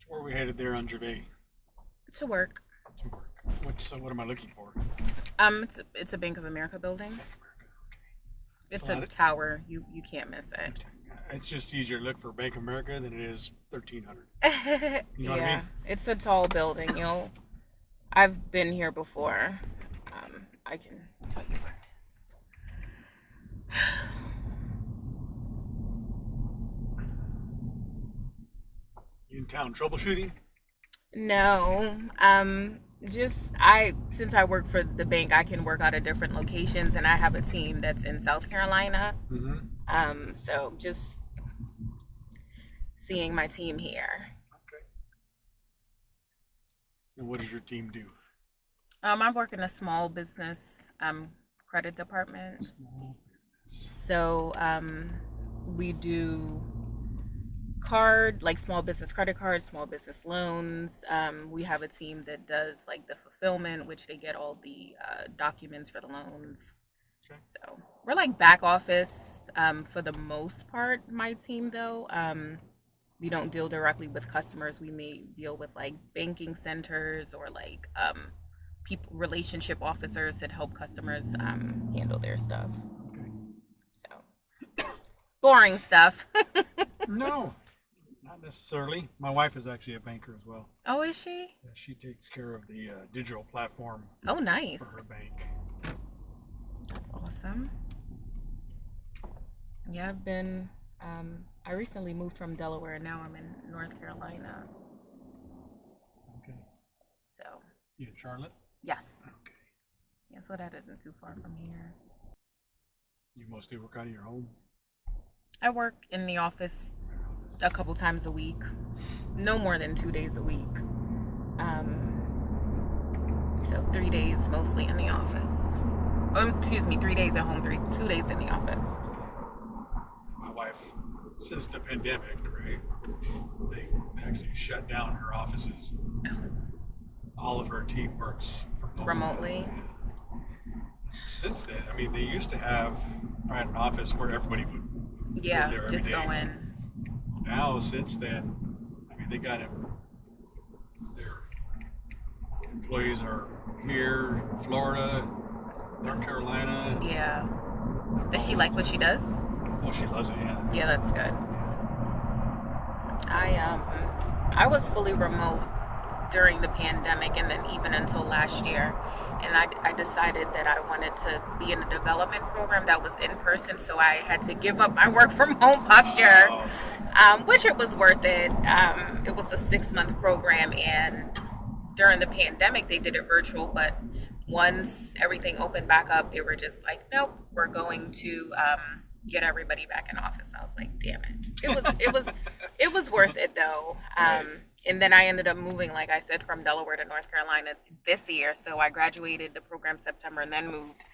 Where are we headed there on Gervais? To work. To work. What am I looking for? It's a Bank of America building. It's So a tower. You can't miss it. it's just easier to look for Bank of America than it is 1300. You know what I Yeah, mean? it's a tall building. I've been here before. I can tell you where it is. You in town troubleshooting? No, just I since I work for the bank, I can work out of different locations, and I have a team that's in South Carolina. Mm-hmm. So just seeing my team here. Okay. And what does your team do? I work in a small business credit department. Small business. So we do like small business credit cards, small business loans. We have a team that does like the fulfillment, which they get all the documents for the loans. Okay. So we're like back office for the most part. My team though, we don't deal directly with customers. We may deal with like banking centers or like people relationship officers that help customers handle their stuff. Okay. So boring stuff. No, not necessarily. My wife is actually a banker as well. Oh, is she? Yeah, she takes care of the digital platform Oh, nice. for her bank. That's awesome. Yeah, I recently moved from Delaware. Now I'm in North Carolina. Okay. So, You in Charlotte? yes. Okay. Yeah, so that isn't too far from here. You mostly work out of your home? I work in the office a couple times a week, no more than 2 days a week. So 3 days mostly in the office. Excuse me, 3 days at home, 2 days in the office. My wife, since the pandemic, right, they actually shut down her offices. All of her team works from home. Remotely. Since then, I mean, they used to have an office where everybody would go Yeah, there every just day. go in. Now, since then, I mean, they got it. Their employees are here, Florida, North Carolina. Yeah. Does she like what she does? Oh, she loves it. Yeah. Yeah, that's good. I was fully remote during the pandemic and then even until last year. And I decided that I wanted to be in a development program that was in person, so I had to give up my work from home posture, which it was worth it. It was a 6-month program, and during the pandemic, they did it virtual, but once everything opened back up, they were just like, nope, we're going to get everybody back in office. I was like, damn it. It was worth it though. Right. And then I ended up moving, like I said, from Delaware to North Carolina this year. So I graduated the program September and then moved.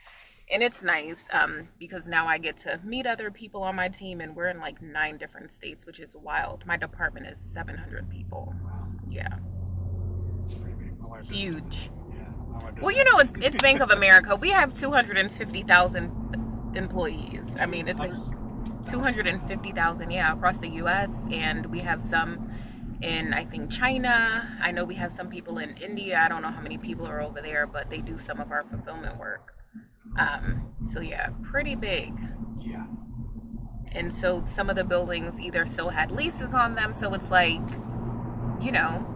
And it's nice because now I get to meet other people on my team, and we're in like 9 different states, which is wild. My department is 700 people. Wow. Yeah, It's pretty big. My wife does. huge. Yeah. My wife does Well, you that. know, it's Bank of America. We have 250,000 employees. I mean, it's a 250,000, yeah, across the U.S. And we have some in, I think, China. I know we have some people in India. I don't know how many people are over there, but they do some of our fulfillment work. So yeah, pretty big. Yeah. And so some of the buildings either still had leases on them, so it's like, you know,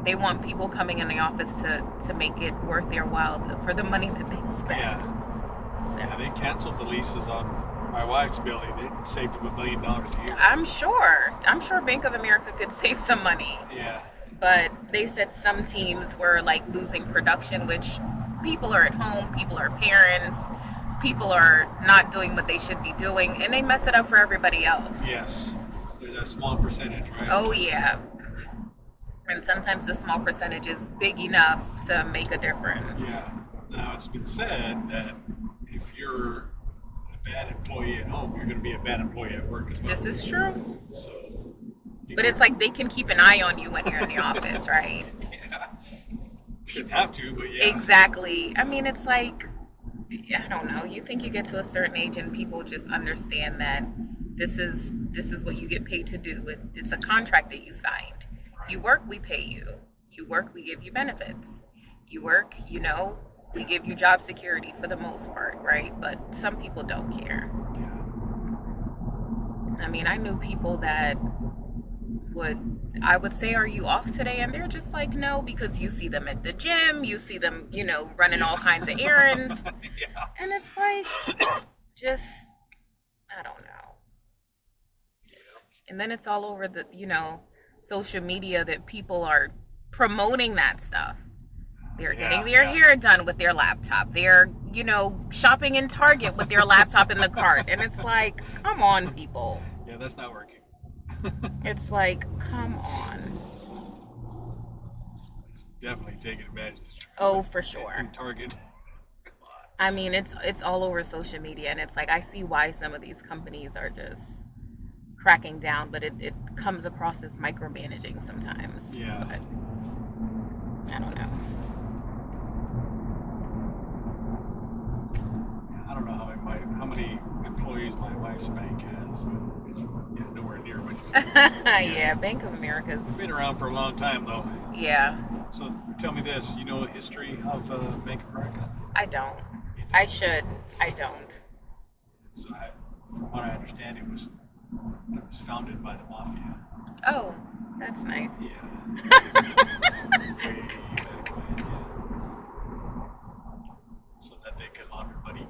they want people coming in the office to make it worth their while for the money that they Yeah. spend. Yeah. So They canceled the leases on my wife's building. It saved them $1 million a year. I'm sure Bank of America could save some money, Yeah. but they said some teams were like losing production, which people are at home, people are parents, people are not doing what they should be doing, and they mess it up for everybody else. Yes. There's a small percentage, right? Oh yeah. And sometimes the small percentage is big enough to make a difference. Yeah. Now it's been said that if you're a bad employee at home, you're going to be a bad employee at work as well. This is true. So. But it's like they can keep an eye on you when you're in the office, right? Yeah. Shouldn't have to, but yeah. Exactly. I mean, it's like, I don't know. You think you get to a certain age and people just understand that this is what you get paid to do. It's a contract that you signed. You work, we pay you. You work, we give you benefits. You work, we give you job security for the most part, right? But some people don't care. Yeah. I mean, I knew people that I would say, are you off today? And they're just like, no, because you see them at the gym, you see them, running all kinds of errands. Yeah. And it's like, just, I don't know. And then it's all over the, social media that people are promoting that stuff. They're getting their hair done with their laptop. They're, shopping in Target with their laptop in the cart. And it's like, come on, people. Yeah, that's not working. It's like, come on. It's definitely taking advantage. Oh, for sure. Target. I mean, it's all over social media, and it's like, I see why some of these companies are just cracking down, but it comes across as micromanaging sometimes. Yeah. But I don't know. I don't know how many employees my wife's bank has, but it's nowhere near what. Yeah, Bank of America's been around for a long time, though. Yeah. So tell me this: you know the history of Bank of America? I don't. I should. I don't. So, from what I understand, it was founded by the mafia. Oh, that's nice. Yeah. Way back when, yeah. So that they could launder money.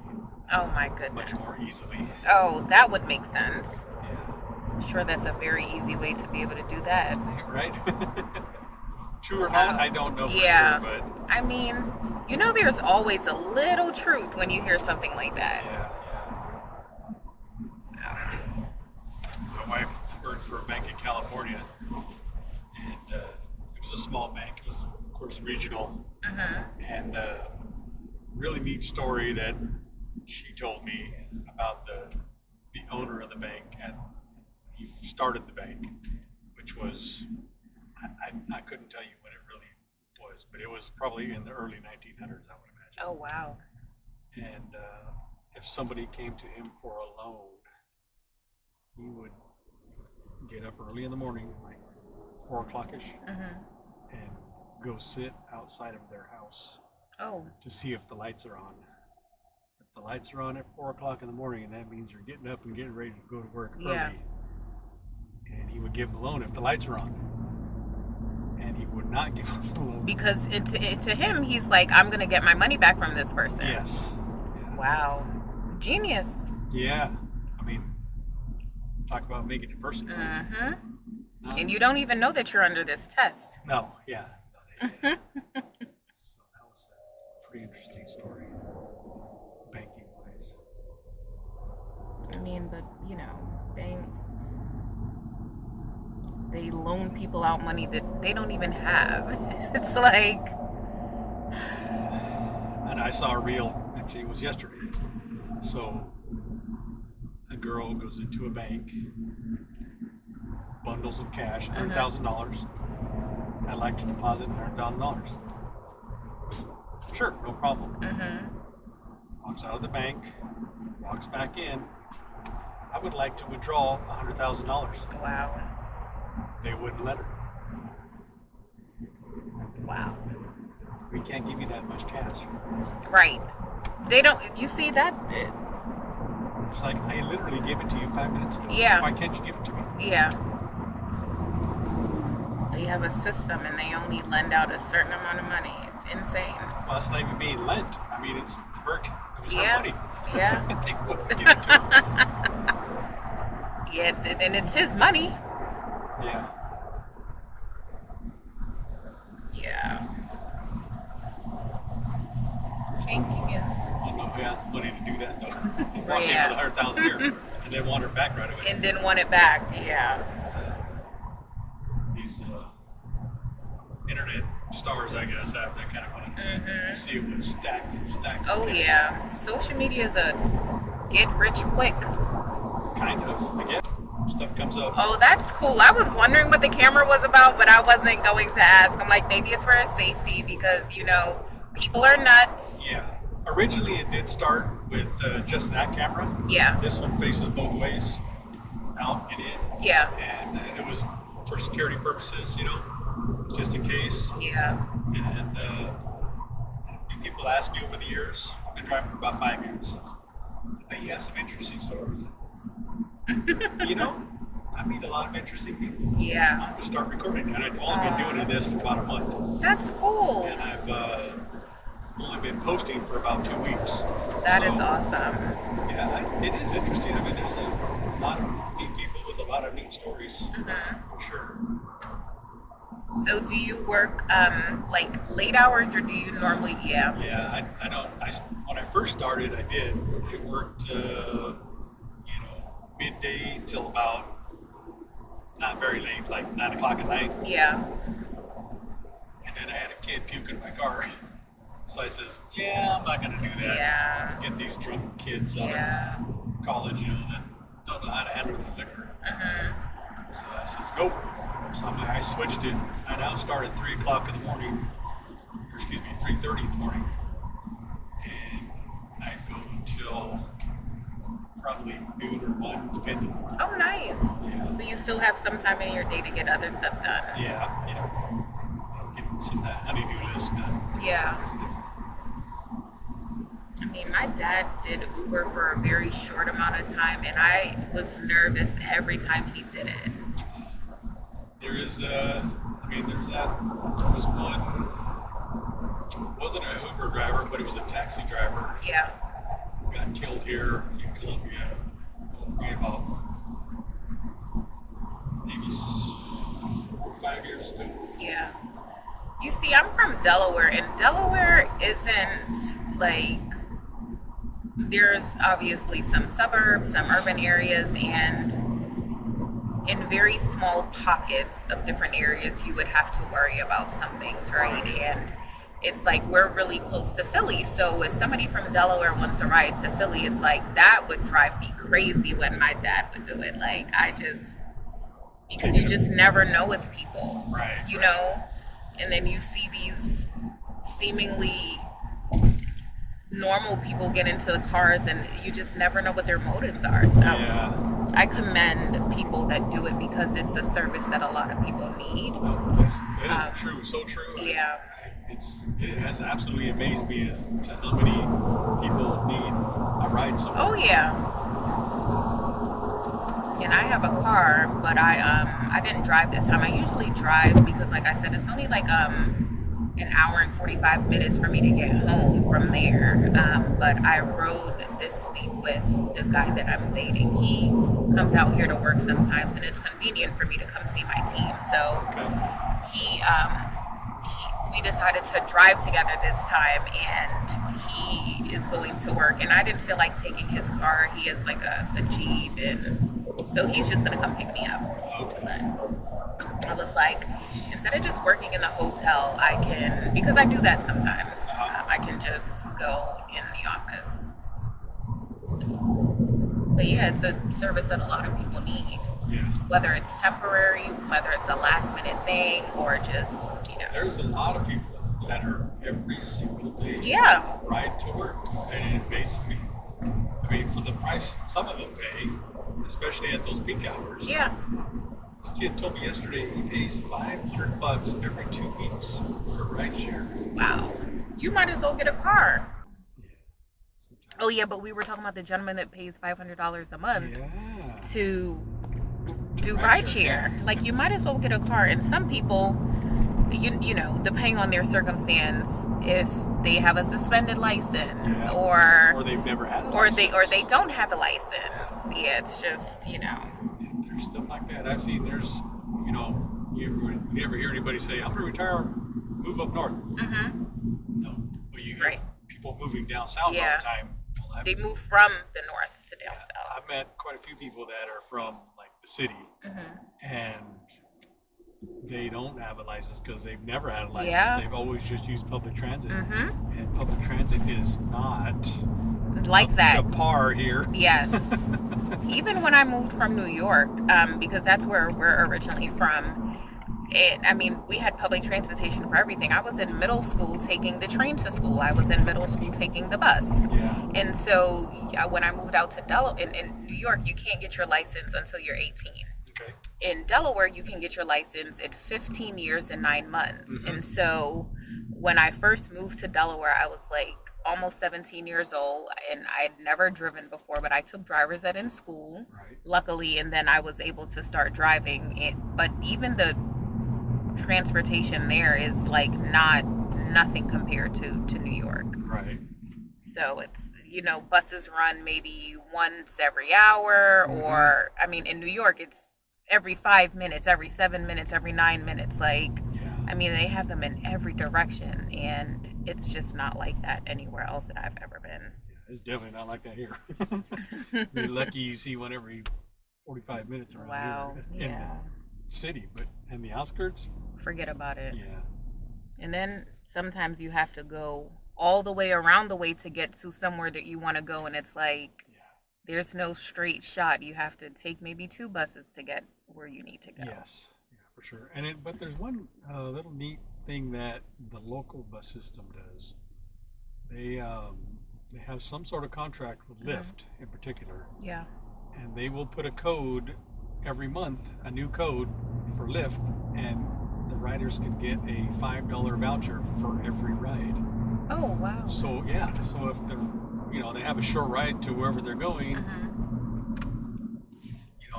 Oh my goodness. Much more easily. Oh, that would make sense. Yeah. I'm sure that's a very easy way to be able to do that. Right? True or not, I don't know for yeah. sure, but I mean, there's always a little truth when you hear something like that. Yeah. My wife worked for a bank in California, and it was a small bank. It was, of course, regional. And really neat story that she told me about the owner of the bank, and he started the bank, which was, I couldn't tell you when it really was, but it was probably in the early 1900s, I would imagine. Oh, wow. And if somebody came to him for a loan, he would get up early in the morning, like 4 o'clock-ish, and go sit outside of their house to see if the lights are on. If the lights are on at 4 o'clock in the morning, and that means you're getting up and getting ready to go to work early. And he would give them a loan if the lights are on. And he would not give them the loan. Because to him, he's like, I'm going to get my money back from this person. Yes. Yeah. Wow. Genius. Yeah. I mean, talk about making it personal. And you don't even know that you're under this test. No, yeah. So that was a pretty interesting story, banking wise. I mean, but banks, they loan people out money that they don't even have. It's like. And I saw a reel, actually it was yesterday. So a girl goes into a bank, bundles of cash, $100,000. I'd like to deposit $100,000. Sure, no problem. Walks out of the bank, walks back in. I would like to withdraw $100,000. Wow. They wouldn't let her. Wow. We can't give you that much cash. Right. They don't. You see that? It's like, I literally gave it to you 5 minutes ago. Yeah. Why can't you give it to me? Yeah. They have a system and they only lend out a certain amount of money. It's insane. Well, it's not even being lent. I mean, it's her. It was her money. Yeah. They wouldn't give it to her. Yeah, and it's his money. Yeah. Yeah. Banking is. I don't know who has the money to do that, though. Walk in Yeah. with $100,000 here and then want her back right away. And then want it back. Yeah. These internet stars, I guess, have that kind of money. You see it with stacks and stacks. Oh, yeah. Social media is a get rich quick. Kind of. I guess. Stuff comes up. Oh, that's cool. I was wondering what the camera was about, but I wasn't going to ask. I'm like, maybe it's for safety because, people are nuts. Yeah. Originally, it did start with just that camera. Yeah. This one faces both ways, out and in. Yeah. And it was for security purposes, just in case. Yeah. And people ask me over the years. I've been driving for about 5 years. But you have some interesting stories. I meet a lot of interesting people. Yeah. I'm going to start recording. And I've only been doing this for about a month. That's cool. And I've only been posting for about 2 weeks. That is awesome. Yeah, it is interesting. I mean, there's a lot of neat people with a lot of neat stories. For sure. So do you work like late hours, or do you normally? Yeah, I don't. When I first started, I did. I worked, midday till about not very late, like 9 o'clock at night. Yeah. And then I had a kid puke in my car, so I says, "Yeah, I'm not gonna do that. Yeah. Get these drunk kids out of college, that don't know how to handle the liquor." So I says, "Nope." So I switched it. I now start at 3 o'clock in the morning, 3:30 in the morning, and I go until probably noon or 1, depending. Oh, nice. Yeah. So you still have some time in your day to get other stuff done. Yeah. I'll get some of that honeydew list done. Yeah. I mean, my dad did Uber for a very short amount of time, and I was nervous every time he did it. There was one, wasn't an Uber driver, but it was a taxi driver. Yeah. Got killed here in Colombia, probably about maybe 4 or 5 years ago. Yeah. You see, I'm from Delaware, and Delaware isn't like, there's obviously some suburbs, some urban areas, and in very small pockets of different areas, you would have to worry about some things, right? And it's like, we're really close to Philly. So if somebody from Delaware wants to ride to Philly, it's like, that would drive me crazy when my dad would do it. Like, because you just never know with people, right? And then you see these seemingly normal people get into the cars, and you just never know what their motives are. So I commend people that do it, because it's a service that a lot of people need. It is true, so true. Yeah. It has absolutely amazed me as to how many people need a ride somewhere. Oh yeah. And I have a car, but I didn't drive this time. I usually drive because, like I said, it's only like an hour and 45 minutes for me to get home from there. But I rode this week with the guy that I'm dating. He comes out here to work sometimes, and it's convenient for me to come see my team. So we decided to drive together this time, and he is going to work. And I didn't feel like taking his car. He has like a Jeep, and so he's just going to come pick me up. But I was like, instead of just working in the hotel, I can, because I do that sometimes, I can just go in the office. So, but yeah, it's a service that a lot of people need. Yeah. Whether it's temporary, whether it's a last minute thing, or just, There's a lot of people that are every single day ride to work, and it amazes me. I mean, for the price some of them pay, especially at those peak hours. Yeah. This kid told me yesterday he pays $500 every 2 weeks for rideshare. Wow. You might as well get a car. Oh yeah, but we were talking about the gentleman that pays $500 a month to do rideshare. Like, you might as well get a car. And some people, you know, depending on their circumstance, if they have a suspended license or they've never had a license, or they don't have a license. Yeah, it's just, There's stuff like that. I've seen you never hear anybody say, "I'm gonna retire, move up north." Mm-hmm. No, but you hear people moving down south all the time. Well, they move from the north to down south. I've met quite a few people that are from like the city, and they don't have a license because they've never had a license. Yeah. They've always just used public transit, and public transit is not like that. To par here. Yes. Even when I moved from New York, because that's where we're originally from, we had public transportation for everything. I was in middle school taking the train to school. I was in middle school taking the bus. Yeah. And so when I moved out to in New York, you can't get your license until you're 18. Okay. In Delaware, you can get your license at 15 years and 9 months. Mm-hmm. And so when I first moved to Delaware, I was like almost 17 years old and I'd never driven before, but I took driver's ed in school, Right. luckily, and then I was able to start driving. But even the transportation there is like nothing compared to New York. Right. So it's, buses run maybe once every hour, Mm-hmm. or, I mean, in New York, it's every 5 minutes, every 7 minutes, every 9 minutes. Like, Yeah. I mean, they have them in every direction, and it's just not like that anywhere else that I've ever been. Yeah, it's definitely not like that here. You're lucky you see one every 45 minutes around Wow. here in Yeah. the city, but in the outskirts, Forget about it. yeah. And then sometimes you have to go all the way around the way to get to somewhere that you want to go, and it's like there's no straight shot. You have to take maybe 2 buses to get where you need to go. Yes, yeah, for sure. But there's one little neat thing that the local bus system does. They have some sort of contract with Lyft in particular, Yeah. and they will put a code every month, a new code for Lyft, and the riders can get a $5 voucher for every ride. Oh, wow. So yeah, so if they're, they have a short ride to wherever they're going, and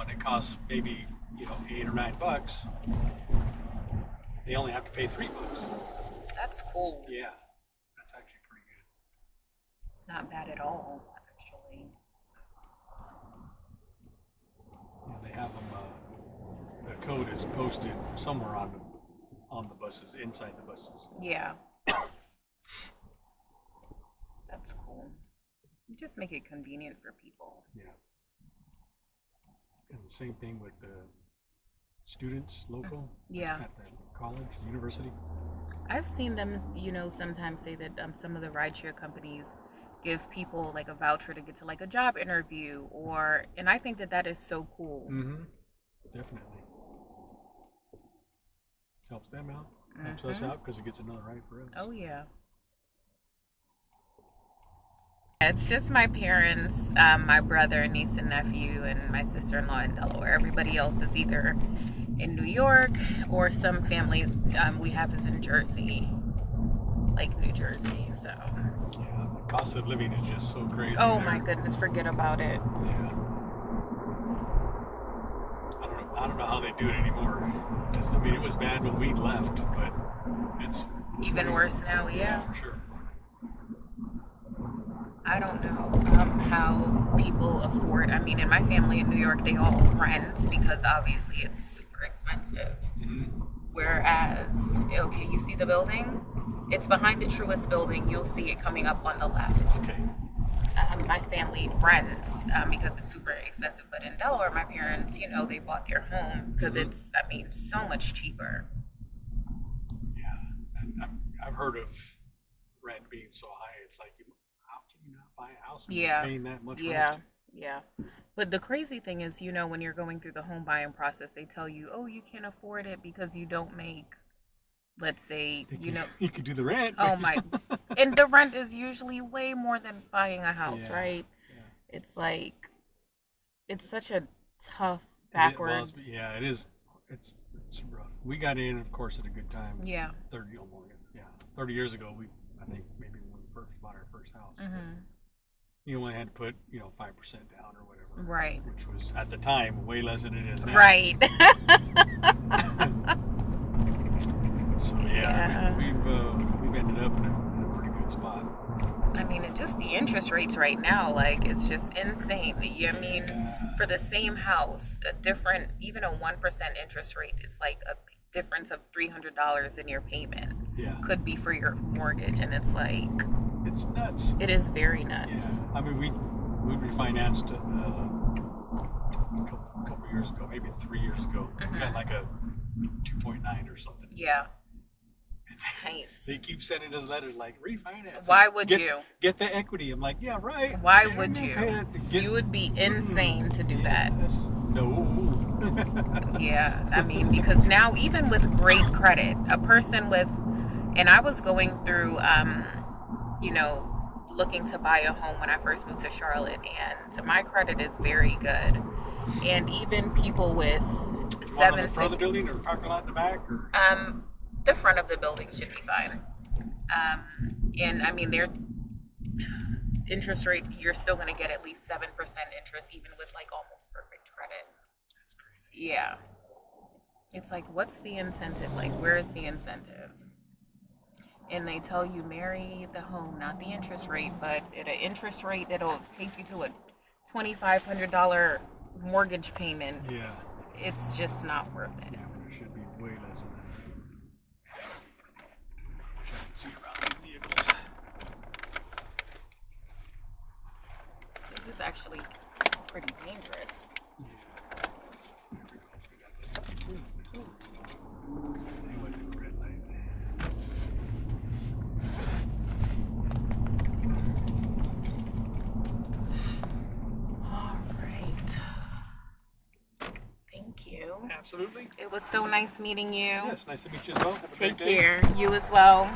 it costs maybe, $8 or $9, they only have to pay $3. That's cool. Yeah, that's actually pretty good. It's not bad at all, actually. Yeah, they have them. The code is posted somewhere on the buses, inside the buses. Yeah. That's cool. Just make it convenient for people. Yeah. And the same thing with the students, local. Yeah. At the college, university. I've seen them, sometimes say that some of the rideshare companies give people like a voucher to get to like a job interview, and I think that is so cool. Mm-hmm. Definitely. It helps them out. Helps us out because it gets another ride for us. Oh, yeah. It's just my parents, my brother, niece and nephew, and my sister-in-law in Delaware. Everybody else is either in New York, or some families we have is in Jersey, like New Jersey. So yeah, the cost of living is just so crazy. Oh there. my goodness, forget about it. Yeah. I don't know how they do it anymore. I mean, it was bad when we left, but it's Even worse now. Yeah. for sure. I don't know how people afford. I mean, in my family in New York, they all rent because obviously it's super expensive. Mm-hmm. Whereas, okay, you see the building? It's behind the Truist building. You'll see it coming up on the left. Okay. My family rents because it's super expensive. But in Delaware, my parents, they bought their home because it's, so much cheaper. Yeah. And I've heard of rent being so high. It's like, how can you not buy a house when you're paying that much rent? Yeah. But the crazy thing is, when you're going through the home buying process, they tell you, oh, you can't afford it because you don't make, let's say, You could do the rent. Oh my, and the rent is usually way more than buying a house, right? Yeah. It's like, it's such a tough, backwards. It is. It's rough. We got in, of course, at a good time. Yeah. 30 years ago, I think maybe when we first bought our first house. Mm-hmm. You only had to put, 5% down or whatever. Right. Which was, at the time, way less than it is now. Right. So, we've ended up in a pretty good spot. I mean, and just the interest rates right now, like, it's just insane. I mean, for the same house, even a 1% interest rate is like a difference of $300 in your payment. Yeah. Could be for your mortgage, and it's like, it's nuts. It is very nuts. Yeah. I mean, we refinanced a couple years ago, maybe 3 years ago. We got like a 2.9 or something. Yeah. Nice. They keep sending us letters like, refinance. Why would you? Get the equity. I'm like, yeah, right. Why would you? You would be insane to do that. No. Yeah, I mean, because now even with great credit, a person with, and I was going through, looking to buy a home when I first moved to Charlotte, and my credit is very good. And even people with One on the front of the 750, building or parking lot in the back? Or? the front of the building should be fine. And I mean, their interest rate, you're still going to get at least 7% interest, even with like almost perfect credit. That's crazy. Yeah. It's like, what's the incentive? Like, where is the incentive? And they tell you marry the home, not the interest rate, but at an interest rate that'll take you to a $2,500 mortgage payment. Yeah. It's just not worth it. Yeah, but it should be way less than that. Wish I could see around these vehicles. This is actually pretty dangerous. They went to the red light. All right. Thank you. Absolutely. It was so nice meeting you. Yes, nice to meet you as well. Have a Take great day. care. You as well.